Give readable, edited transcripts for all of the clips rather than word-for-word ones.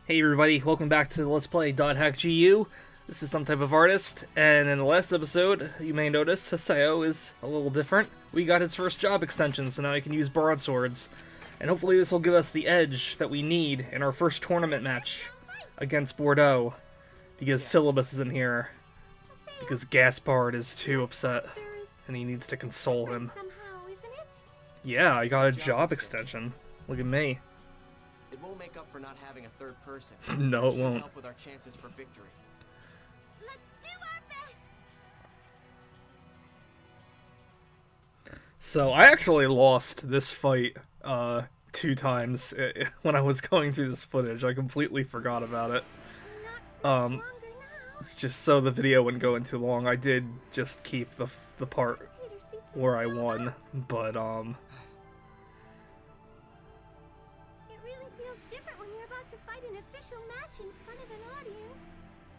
Hey everybody, welcome back to Let's Play .hackgu. This is some type of artist, and in the last episode, you may notice Haseo is a little different. We got his first job extension, so now he can use broadswords. And hopefully this will give us the edge that we need in our first tournament match against Bordeaux. Because Syllabus isn't here. Because Gaspard is too upset, and he needs to console him. Yeah, I got a job extension. Look at me. It won't make up for not having a third person. No, it won't. Help with our chances for victory. Let's do our best. So I actually lost this fight 2 times when I was going through this footage. I completely forgot about it. Just so the video wouldn't go in too long, I did just keep the part where I won, but In front of an audience.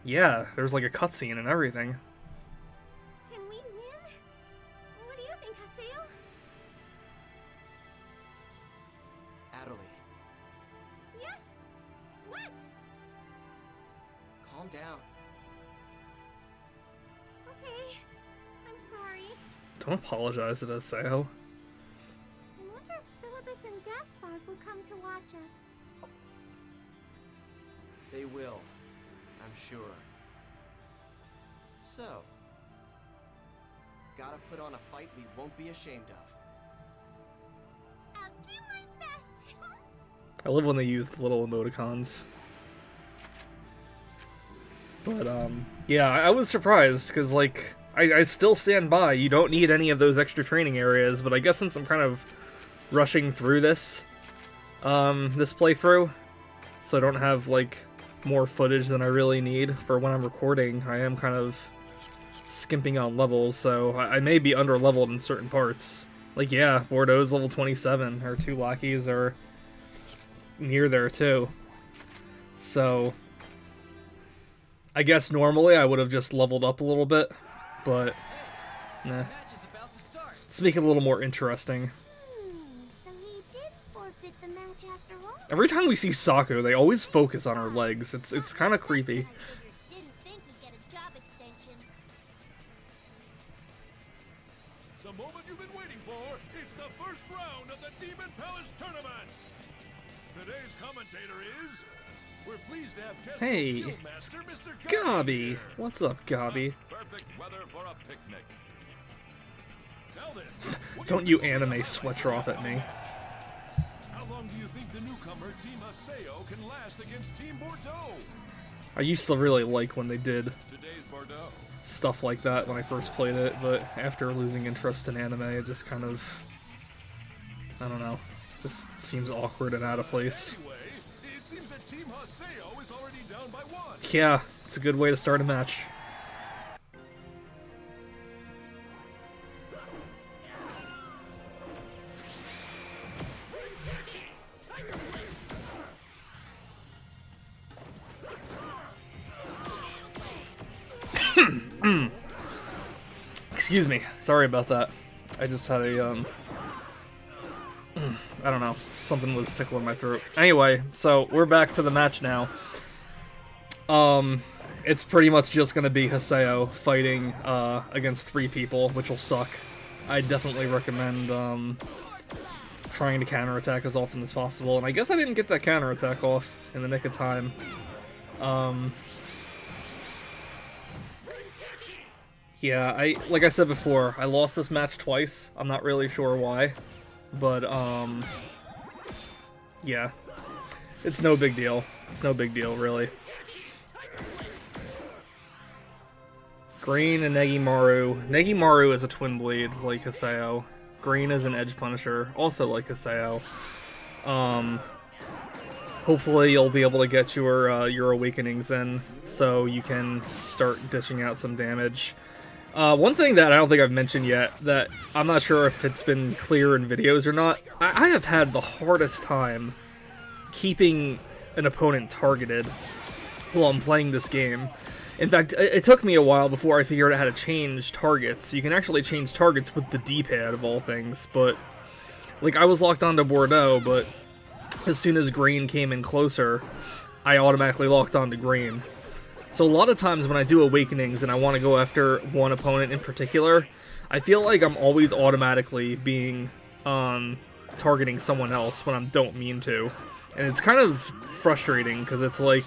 yeah, there's like a cutscene and everything. Can we win? What do you think, Haseo? Adderley, Yes? What? calm down. Okay. I'm sorry. Don't apologize to Haseo. I wonder if Syllabus and Gaspard will come to watch us. They will, I'm sure. So, gotta put on a fight we won't be ashamed of. I'll do my best. I love when they use the little emoticons. But yeah, I was surprised, because like, I still stand by, you don't need any of those extra training areas, but I guess since I'm kind of rushing through this playthrough, so I don't have like more footage than I really need for when I'm recording, I am kind of skimping on levels, so I may be under leveled in certain parts. Like, yeah, Bordeaux's level 27, our 2 lackeys are near there too. So I guess normally I would have just leveled up a little bit, but nah. Let's make it a little more interesting. So he did forfeit the match after all. Every time we see Sako, they always focus on her legs. It's kind of creepy. Didn't think he'd get a job extension. The moment you've been waiting for, it's the first round of the Demon Palace Tournament. Today's commentator is... We're pleased to have guest Hey, Skillmaster, Mr. Gobby. here. What's up, Gobby? Perfect weather for a picnic. Now then, what Don't do you think anime about sweater off at me. How long do you think the newcomer Team Haseo can last against Team Bordeaux? I used to really like when they did Today's Bordeaux. stuff like that when I first played it, but after losing interest in anime, it just kind of, I don't know, just seems awkward and out of place. Anyway, it seems that Team Haseo is already down by 1. Yeah, it's a good way to start a match. Excuse me, sorry about that. I just had a, I don't know, something was tickling my throat. Anyway, so we're back to the match now. It's pretty much just gonna be Haseo fighting, against 3 people, which will suck. I definitely recommend, trying to counterattack as often as possible, and I guess I didn't get that counterattack off in the nick of time. Yeah, like I said before, I lost this match twice. I'm not really sure why, but, yeah. It's no big deal. It's no big deal, really. Green and Negimaru. Negimaru is a twin blade, like Haseo. Green is an edge punisher, also like Haseo. Hopefully you'll be able to get your awakenings in, so you can start dishing out some damage. One thing that I don't think I've mentioned yet, that I'm not sure if it's been clear in videos or not, I have had the hardest time keeping an opponent targeted while I'm playing this game. In fact, it took me a while before I figured out how to change targets. You can actually change targets with the D-pad of all things, but like I was locked onto Bordeaux, but as soon as green came in closer, I automatically locked on to green. So a lot of times when I do awakenings and I want to go after one opponent in particular, I feel like I'm always automatically being targeting someone else when I don't mean to. And it's kind of frustrating because it's like,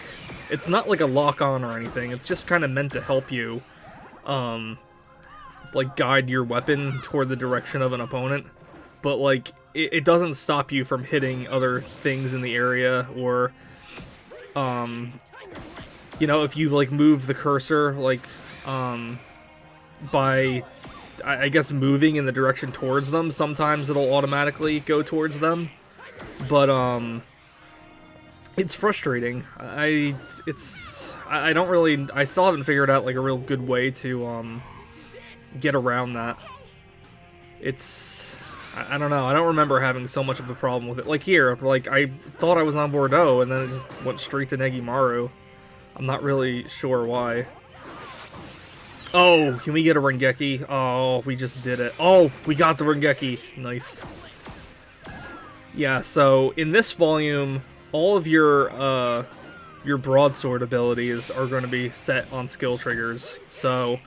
it's not like a lock-on or anything, it's just kind of meant to help you like guide your weapon toward the direction of an opponent. But like, it doesn't stop you from hitting other things in the area, or you know, if you like move the cursor like by I guess moving in the direction towards them, sometimes it'll automatically go towards them. But it's frustrating. I don't really, I still haven't figured out like a real good way to get around that. It's, I don't know, I don't remember having so much of a problem with it. Like here, like I thought I was on Bordeaux and then it just went straight to Negimaru. I'm not really sure why. Oh, can we get a Rengeki? Oh, we just did it. Oh, we got the Rengeki. Nice. Yeah, so in this volume, all of your broadsword abilities are going to be set on skill triggers. So,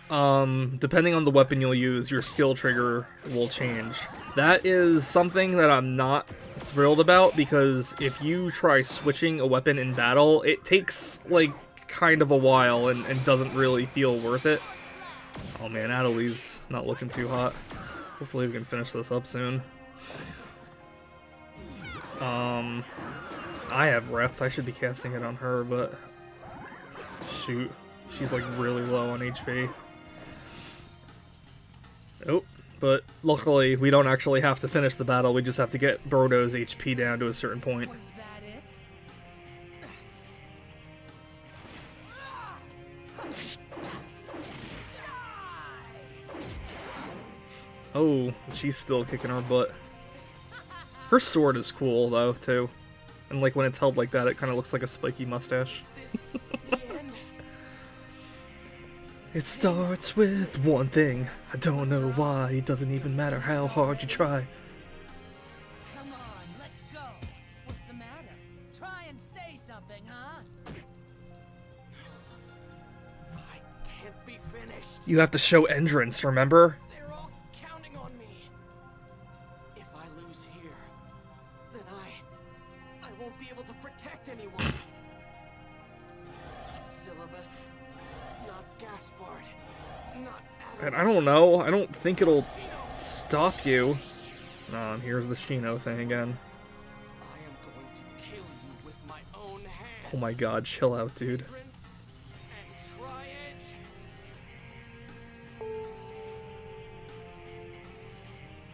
depending on the weapon you'll use, your skill trigger will change. That is something that I'm not thrilled about, because if you try switching a weapon in battle, it takes, like, kind of a while and doesn't really feel worth it. Oh man, Adeli's not looking too hot. Hopefully we can finish this up soon. I have Rep. I should be casting it on her, but shoot, she's like really low on HP. Oh, but luckily we don't actually have to finish the battle, we just have to get Brodo's HP down to a certain point. Was that it? Oh, she's still kicking our butt. Her sword is cool though, too. And like when it's held like that, it kind of looks like a spiky mustache. It starts with one thing. I don't know why. It doesn't even matter how hard you try. Come on, let's go. What's the matter? Try and say something, huh? I can't be finished. You have to show entrance, remember? They're all counting on me. If I lose here, then I won't be able to protect anyone. Not Syllabus, not Gaspard, not Adam. And I don't know. I don't think it'll stop you. Here's the Shino thing again. I am going to kill you with my own hands. Oh my god, chill out, dude. Entrance and Tri-Edge.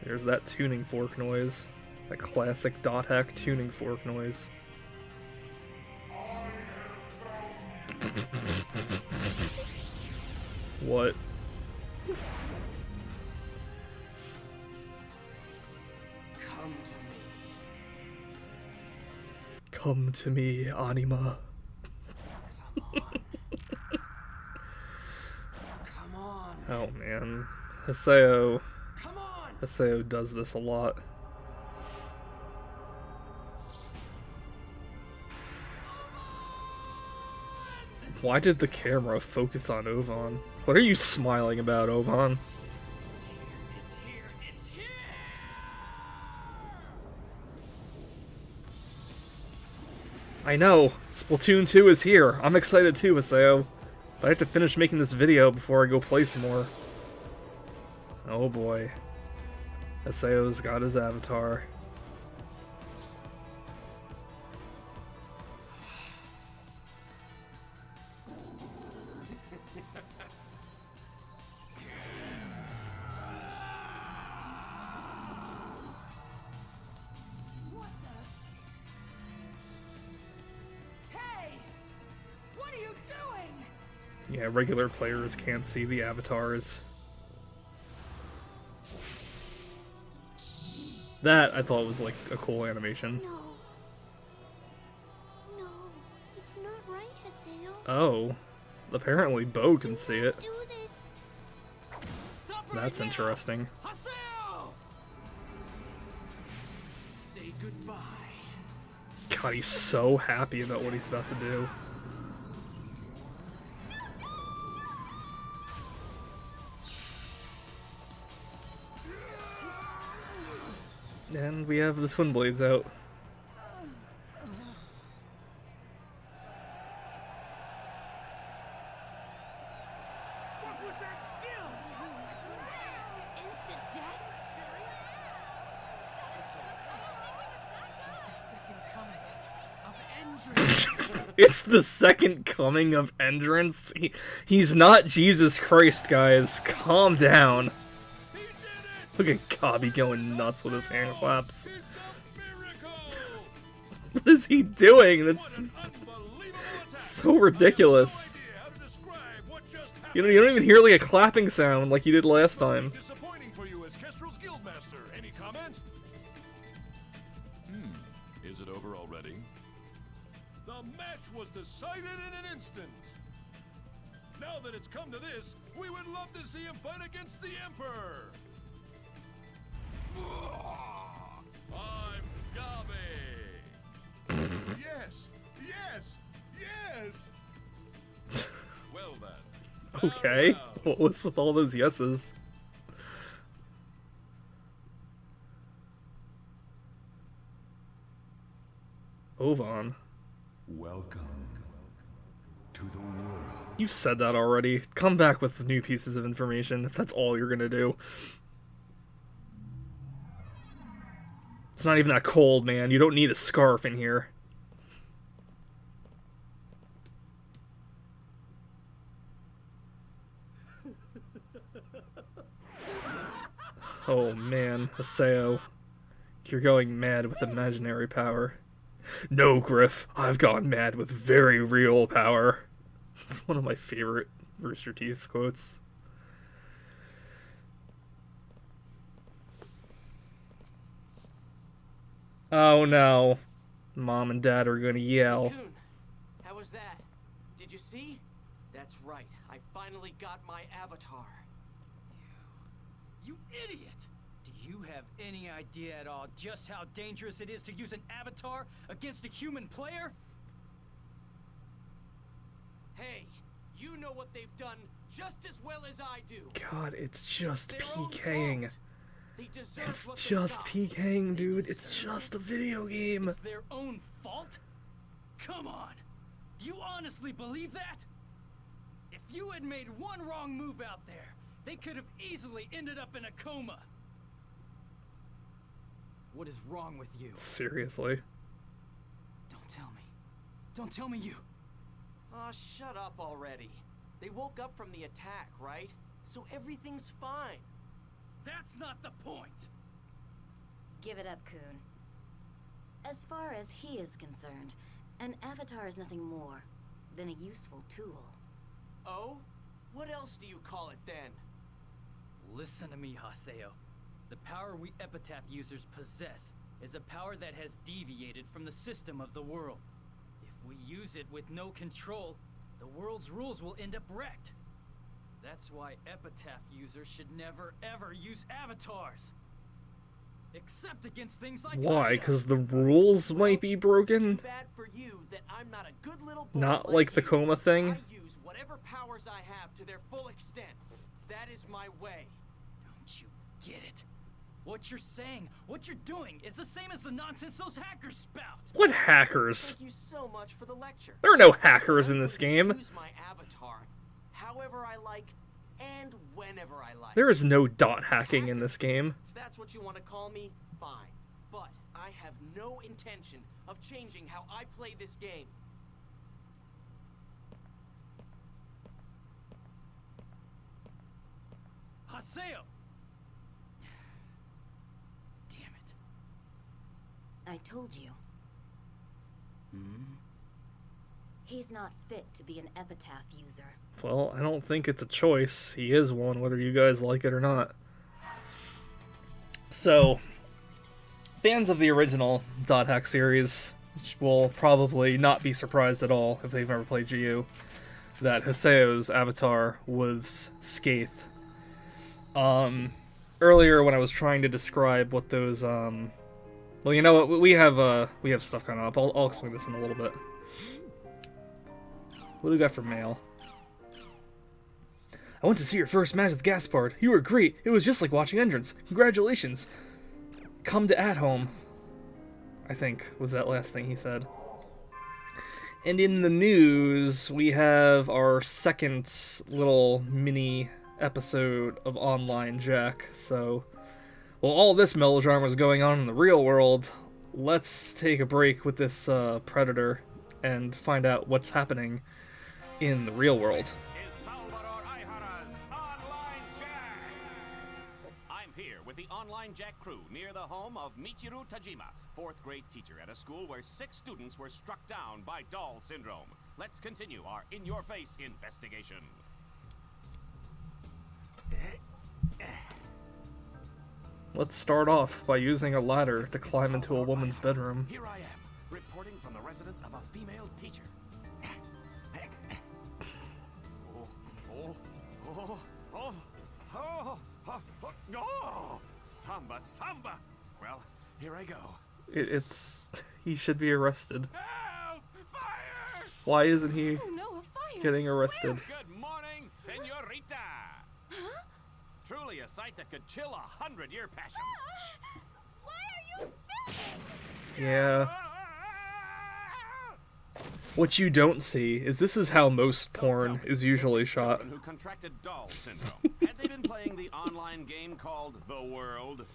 There's that tuning fork noise. That classic dot hack tuning fork noise. What? Come to me. Come to me, Anima. Come on. Oh man. Haseo Come on. does this a lot. Why did the camera focus on Ovan? What are you smiling about, Ovan? It's here. It's here. It's here. I know! Splatoon 2 is here! I'm excited too, Haseo. But I have to finish making this video before I go play some more. Oh boy. Haseo's got his avatar. What the? Hey! What are you doing? Yeah, regular players can't see the avatars. That, I thought, was like a cool animation. No. No, it's not right, Haseo. Oh. Apparently Bo can see it. Do this. Stop right That's now. interesting. Haseo! Say goodbye. God, he's so happy about what he's about to do. And we have the twin blades out. What was that skill? Instant death? He's the second coming of Endrance. It's the second coming of Endrance. He's not Jesus Christ, guys. Calm down. He did it! Look at Cobby going nuts with his hand claps. It's a miracle! What is he doing? What That's an unbelievable attack! so ridiculous. No idea how to describe what just happened. You don't even hear like a clapping sound like you did last time. Disappointing for you as Kestrel's Guildmaster. Any comment? Is it over already? The match was decided in an instant. Now that it's come to this, we would love to see him fight against the Emperor. I'm Gabe. Yes, yes, yes. Well then. Okay. farewell. What was with all those yeses? Ovan. Welcome to the world. You've said that already. Come back with new pieces of information if that's all you're gonna do. It's not even that cold, man. You don't need a scarf in here. Oh man, Haseo. You're going mad with imaginary power. No, Griff, I've gone mad with very real power. It's one of my favorite Rooster Teeth quotes. Oh no. Mom and Dad are gonna yell. Coon, how was that? Did you see? That's right. I finally got my avatar. You idiot! Do you have any idea at all just how dangerous it is to use an avatar against a human player? Hey, you know what they've done just as well as I do. God, it's just Their own PKing. fault. They deserve It's what they just got. PKing, dude. It's just a video game. It's their own fault? Come on! Do you honestly believe that? If you had made one wrong move out there, they could have easily ended up in a coma. What is wrong with you? Seriously. Don't tell me. Don't tell me you. Aw, shut up already. They woke up from the attack, right? So everything's fine. That's not the point. Give it up, Coon. As far as he is concerned, an avatar is nothing more than a useful tool. Oh? What else do you call it then? Listen to me, Haseo. The power we Epitaph users possess is a power that has deviated from the system of the world. If we use it with no control, the world's rules will end up wrecked. That's why Epitaph users should never ever use avatars. Except against things like Why? Ida. Because the rules might be broken? Too bad for you that I'm not a good little boy Not like the you. coma thing? I use whatever powers I have to their full extent. That is my way. Don't you get it? What you're saying, what you're doing, is the same as the nonsense those hackers spout. What hackers? Thank you so much for the lecture. There are no hackers in this I'm going game. to use my avatar however I like and whenever I like. There is no dot hacking in this game. If that's what you want to call me, fine. But I have no intention of changing how I play this game. Haseo! Damn it. I told you. He's not fit to be an Epitaph user. Well, I don't think it's a choice. He is one, whether you guys like it or not. So, fans of the original Dot Hack series will probably not be surprised at all if they've never played GU that Haseo's avatar was Skeith. Earlier when I was trying to describe what those Well, you know what? We have stuff coming up. I'll explain this in a little bit. What do we got for mail? I went to see your first match with Gaspard. You were great. It was just like watching Entrance. Congratulations. Come to At Home, I think, was that last thing he said. And in the news, we have our second little mini episode of Online Jack. So, while all this melodrama is going on in the real world, let's take a break with this Predator and find out what's happening in the real world. Online Jack crew near the home of Michiru Tajima, 4th grade teacher at a school where 6 students were struck down by doll syndrome. Let's continue our in-your-face investigation. Let's start off by using a ladder to climb into a woman's bedroom. Here I am, reporting from the residence of a female teacher. Oh, Samba. Well, here I go. It's... he should be arrested. Help! Fire! Why isn't he Oh no, a fire! getting arrested? Good morning, senorita! Huh? Truly a sight that could chill 100-year passion. Why are you filming? Yeah. What you don't see is this is how most porn is usually shot. Who contracted doll syndrome. Had they been playing the online game called The World?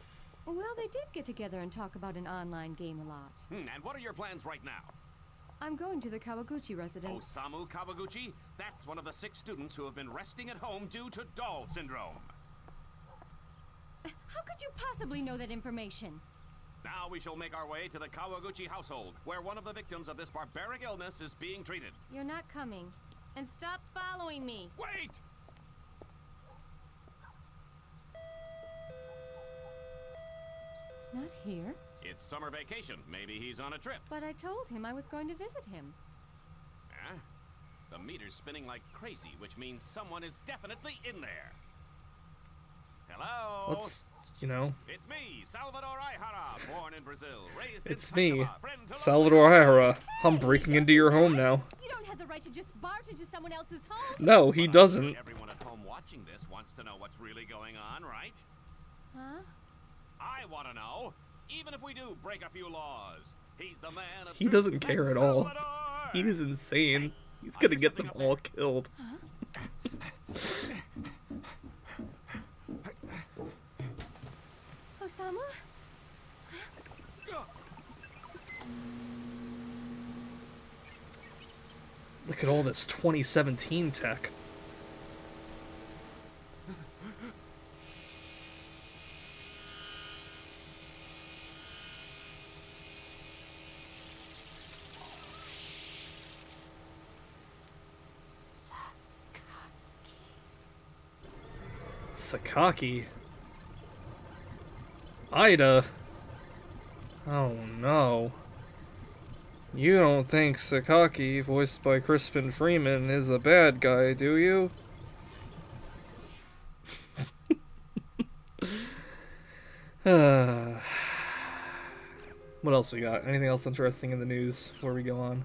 Well, they did get together and talk about an online game a lot. And what are your plans right now? I'm going to the Kawaguchi residence. Osamu Kawaguchi? That's one of the 6 students who have been resting at home due to doll syndrome. How could you possibly know that information? Now we shall make our way to the Kawaguchi household, where one of the victims of this barbaric illness is being treated. You're not coming. And stop following me. Wait! Not here. It's summer vacation. Maybe he's on a trip. But I told him I was going to visit him. Huh? The meter's spinning like crazy, which means someone is definitely in there. Hello? Let's, you know... It's me, Salvador Aihara, born in Brazil, raised It's in me, Saitama, friend to Salvador Aihara. I'm breaking into your home now. You don't have the right to just barge into someone else's home. No, he doesn't. Everyone at home watching this wants to know what's really going on, right? Huh? I want to know. Even if we do break a few laws, he's the man of He truth. doesn't care That's at all. Salvador! He is insane. He's gonna get them all killed. Osamu? Look at all this 2017 tech. Sakaki. Ida. Oh no. You don't think Sakaki, voiced by Crispin Freeman, is a bad guy, do you? What else we got? Anything else interesting in the news before we go on?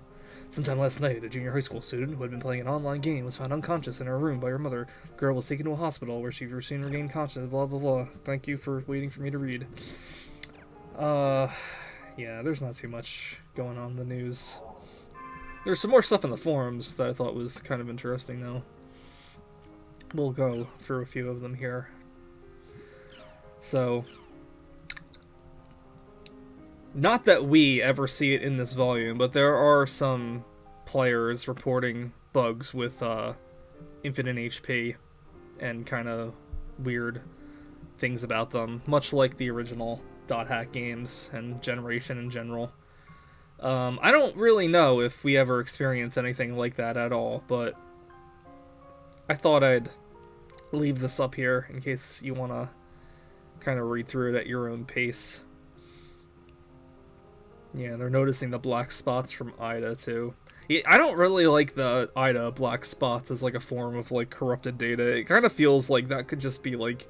Sometime last night, a junior high school student who had been playing an online game was found unconscious in her room by her mother. The girl was taken to a hospital where she soon regained consciousness, blah blah blah. Thank you for waiting for me to read. Yeah, there's not too much going on in the news. There's some more stuff in the forums that I thought was kind of interesting, though. We'll go through a few of them here. So, not that we ever see it in this volume, but there are some players reporting bugs with infinite HP and kind of weird things about them, much like the original Dot Hack games and Generation in general. I don't really know if we ever experience anything like that at all, but I thought I'd leave this up here in case you want to kind of read through it at your own pace. Yeah, they're noticing the black spots from Ida, too. Yeah, I don't really like the Ida black spots as, like, a form of, like, corrupted data. It kind of feels like that could just be, like,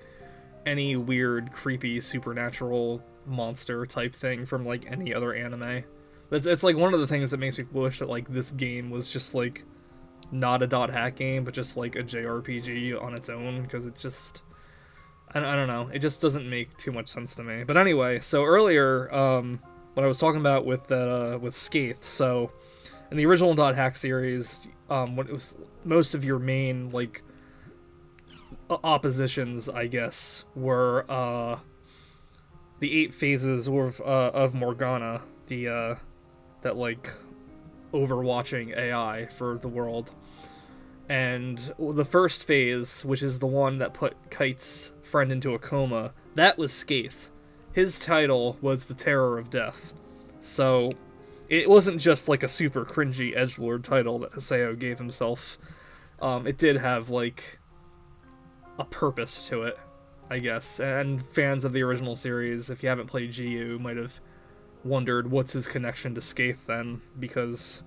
any weird, creepy, supernatural monster type thing from like any other anime. It's like one of the things that makes me wish that like this game was just like not a dot hack game, but just like a JRPG on its own, because it just I don't know, it just doesn't make too much sense to me. But anyway, so earlier what I was talking about with Skeith, so in the original dot hack series, when it was most of your main like oppositions, I guess, were the 8 phases of Morgana, the that like overwatching AI for the world. And the first phase, which is the one that put Kite's friend into a coma, that was Skeith. His title was the Terror of Death. So it wasn't just like a super cringy edgelord title that Haseo gave himself. It did have like a purpose to it, I guess. And fans of the original series, if you haven't played GU, might have wondered what's his connection to Skeith then, because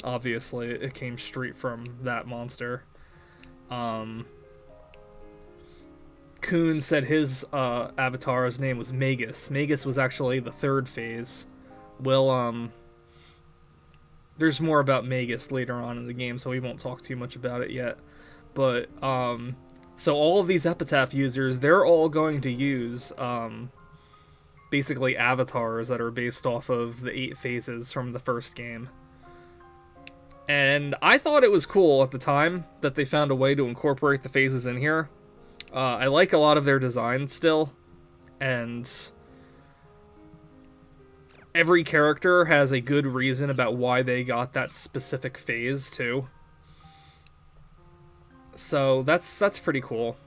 obviously it came straight from that monster. Kuhn said his avatar's name was Magus. Magus was actually the 3rd phase. Well, there's more about Magus later on in the game, so we won't talk too much about it yet. But, so all of these Epitaph users, they're all going to use, basically avatars that are based off of the 8 phases from the first game. And I thought it was cool at the time that they found a way to incorporate the phases in here. I like a lot of their designs still, and every character has a good reason about why they got that specific phase too. So that's pretty cool.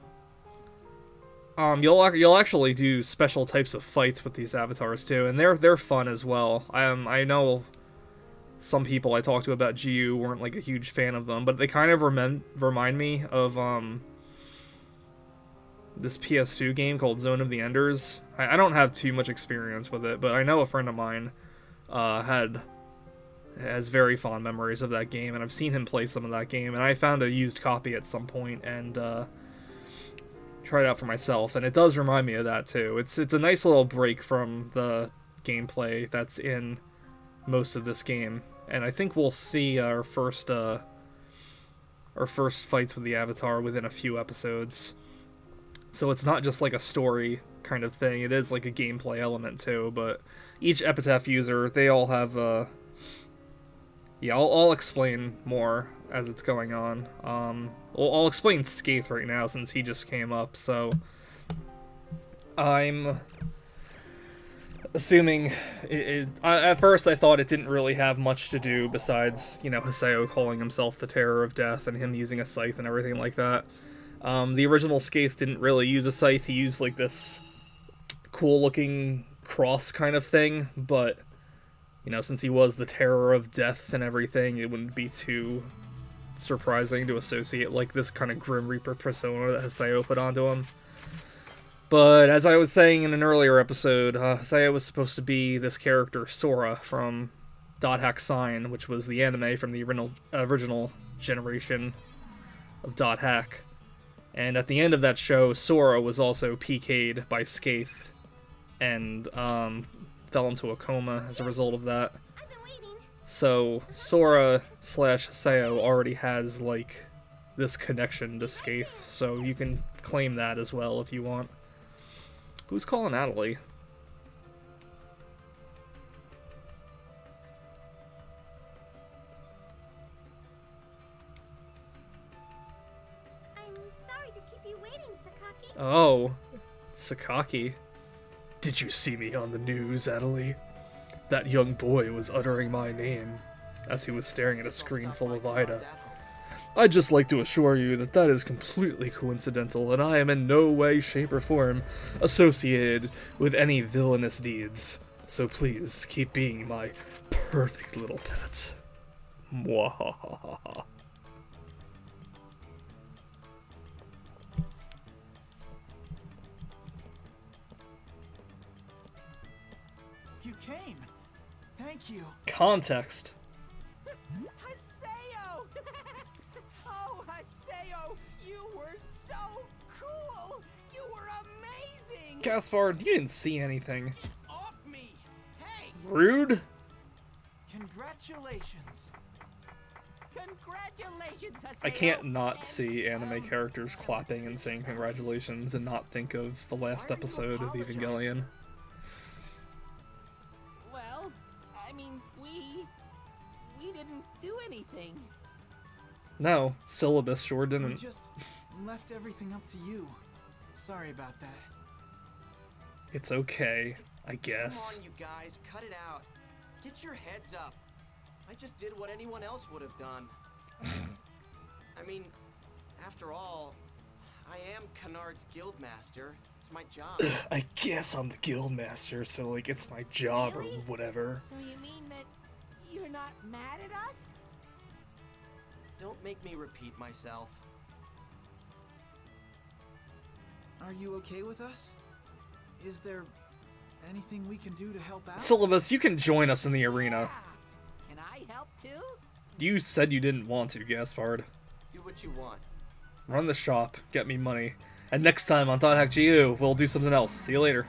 You'll actually do special types of fights with these avatars too, and they're fun as well. I know some people I talked to about GU weren't like a huge fan of them, but they kind of remind me of this PS2 game called Zone of the Enders. I don't have too much experience with it, but I know a friend of mine has very fond memories of that game, and I've seen him play some of that game, and I found a used copy at some point and tried it out for myself, and it does remind me of that too. It's a nice little break from the gameplay that's in most of this game, and I think we'll see our first fights with the Avatar within a few episodes. So it's not just like a story kind of thing, it is like a gameplay element too, but each Epitaph user, they all have yeah, I'll explain more as it's going on. I'll explain Skeith right now since he just came up, so I'm assuming at first I thought it didn't really have much to do besides, you know, Haseo calling himself the Terror of Death and him using a scythe and everything like that. The original Skeith didn't really use a scythe, he used like this cool looking cross kind of thing, but you know, since he was the Terror of Death and everything, it wouldn't be too surprising to associate like this kind of Grim Reaper persona that Haseo put onto him. But as I was saying in an earlier episode, Haseo was supposed to be this character Sora from Dot Hack Sign, which was the anime from the original generation of Dot Hack. And at the end of that show, Sora was also PK'd by Skeith and fell into a coma as a result of that. So Sora / Haseo already has like this connection to Skeith, so you can claim that as well if you want. Who's calling Natalie? I'm sorry to keep you waiting, Sakaki. Oh, Sakaki. Did you see me on the news, Natalie? That young boy was uttering my name as he was staring at a screen full of Ida. I'd just like to assure you that that is completely coincidental, and I am in no way, shape, or form associated with any villainous deeds. So please, keep being my perfect little pet. Mwahaha. You came. Thank you. Context. Haseo! Oh, Haseo, you were so cool. You were amazing. Gaspard, you didn't see anything. Oh, Rude? Congratulations. Congratulations, Haseo. I can't not see anime characters clapping and saying congratulations and not think of the last Why are you episode of Evangelion. Well, I mean, we didn't do anything. No, Syllabus sure We didn't. just left everything up to you. Sorry about that. It's okay, I guess. Come on, you guys, cut it out. Get your heads up. I just did what anyone else would have done. I mean, after all, I am Kennard's guildmaster. It's my job. I guess I'm the guildmaster, so like it's my job or whatever. So you mean that you're not mad at us? Don't make me repeat myself. Are you okay with us? Is there anything we can do to help out? Syllabus, you can join us in the arena. Can I help too? You said you didn't want to, Gaspard. Do what you want. Run the shop, get me money. And next time on .hack GU, we'll do something else. See you later.